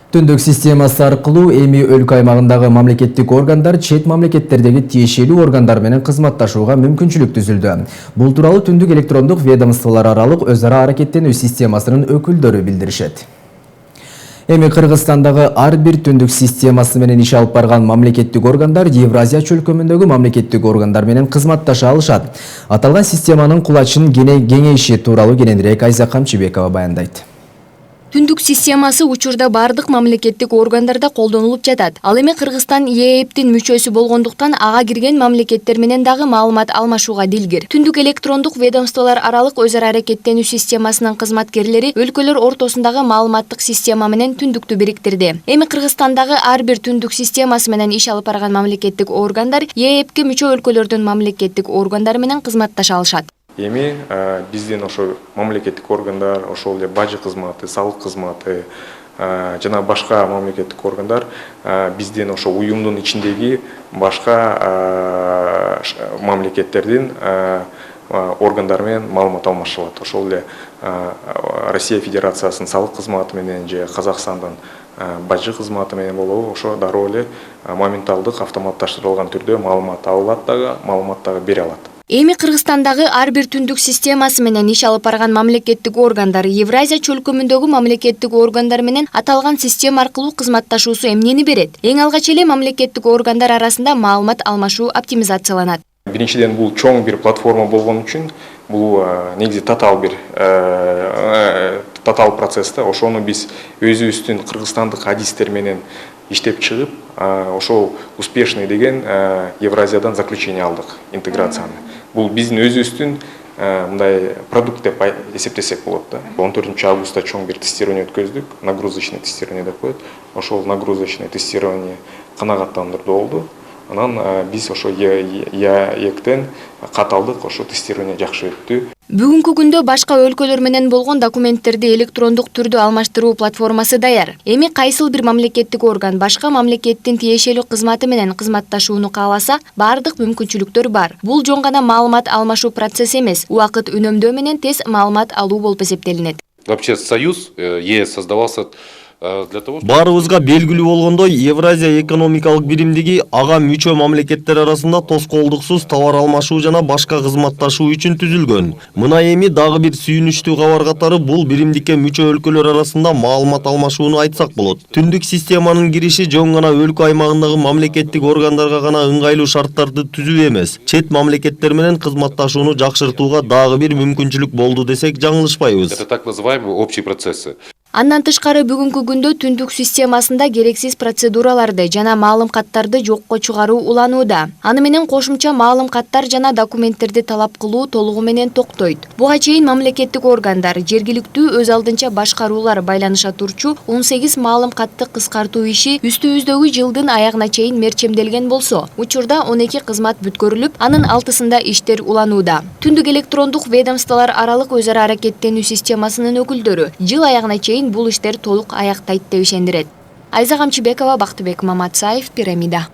Түндүк системасы аркылуу эми өлкө аймагындагы мамлекеттик органдар чет мамлекеттердеги тиешелүү органдар менен кызматташууга мүмкүнчүлүк түзүлдү. Бул тууралуу Түндүк электрондук ведомстволор аралык өз ара аракеттенүү системасынын өкүлдөрү билдиришет. Эми Кыргызстандагы ар бир түндүк системасы менен иш алып барган мамлекеттик органдар Евразия чөлкөмүндөгү мамлекеттик органдар менен кызматташа алышат. Аталган системанын кулачын кеңейиши тууралуу кененирээк Айза Камчыбекова баяндайт. Түндүк системасы учурда бардык мамлекеттик органдарда колдонулуп жатат. Ал эми Кыргызстан ЕЭПтин мүчөсү болгондуктан ага кирген мамлекеттер менен дагы маалымат алмашууга дилгир. Түндүк электрондук ведомстволор аралык өз ара аракеттенүү системасынын кызматкерлери өлкөлөр ортосундагы маалыматтык система менен түндүктү бириктирди. Эми Кыргызстандагы ар бир түндүк системасы менен иш алып барган мамлекеттик органдар ЕЭПке мүчө өлкөлөрдүн мамлекеттик органдары менен кызматташа алышат. Эми биздин ошо мамлекеттик органдар, ошол эле бажы кызматы, салык кызматы жана башка мамлекеттик органдар биздин ошо уюмдун ичиндеги башка мамлекеттердин органдары менен маалымат алмашып алат. Ошол эле Россия Федерациясынын салык кызматы менен же Казакстандын бажы кызматы менен болобу, ошо дароо эле моменталдык автоматташтырылган түрдө маалымат алат дагы, маалымат дагы бере алат. Эми Кыргызстандагы ар бир түндүк системасы менен иш алып барган мамлекеттик органдар Евразия чөлкөмүндөгү мамлекеттик органдар менен аталган система аркылуу кызматташуусу эмнени берет? Эң алгач эле мамлекеттик органдар арасында маалымат алмашуу оптимизацияланат. Биринчиден бул чоң бир платформа болгон үчүн бул негизи татаал процесс да. Ошону биз өзүбүздүн кыргызстандык адистер менен иштеп чыгып, ошол успешный деген Евразиядан заключение алдык, интеграцияны. Бул биздин өзүбүздүн мындай продукт деп эсептесек болот да. 14 августта чоң бир тестирование өткөздүк, нагрузочный тестирование деп коет. Ошол нагрузочный тестирование канагаттандыруу болду. Анан биз ошо ЕЭПтен кат алдык, ошо тестирование жакшы өттү. Бүгүнкү күндө башка өлкөлөр менен болгон документтерди электрондук түрдө алмаштыруу платформасы даяр. Эми кайсыл бир мамлекеттик орган башка мамлекеттин тиешелүү кызматы менен кызматташууну кааласа, бардык мүмкүнчүлүктөр бар. Бул жөн гана маалымат алмашуу процесси эмес, убакыт үнөмдөө менен тез маалымат алуу болуп эсептелинет. Вообще Союз ЕС создавался Баарыбызга белгилүү болгондой, Евразия экономикалык биримдиги ага мүчө мамлекеттер арасында тоскоолдуксуз товар алмашуу жана башка кызматташуу үчүн түзүлгөн. Мына эми дагы бир сүйүнүчтүү кабар катары бул биримдикке мүчө өлкөлөр арасында маалымат алмашууну айтсак болот. Түндүк системанын кириши жөн гана өлкө аймагындагы мамлекеттик органдарга гана ыңгайлуу шарттарды түзүү эмес, чет мамлекеттер менен кызматташууну жакшыртууга дагы бир мүмкүнчүлүк болду десек жаңылышпайбыз. Это так называемые общие процессы. Андан тышкары бүгүнкү күндө түндүк системасында керексиз процедураларды жана маалым каттарды жокко чыгаруу уланууда. Аны менен кошумча маалым каттар жана документтерди талап кылуу толугу менен токтойт. Буга чейин мамлекеттик органдар жергиликтүү өз алдынча башкаруулар байланыша турчу 18 маалым катты кыскартуу иши үстүбүздөгү жылдын аягына чейин мерчемделген болсо, учурда 12 кызмат бүткөрүлүп, анын 6-сында иштер уланууда. Түндүк электрондук ведомстволор аралык өз ара аракеттенүү системасынын өкүлдөрү жыл аягына чейин бул иштер толук аяктайт деп ишендирет. Айза Камчыбекова, Бактыбек Маматсаев, Пирамида.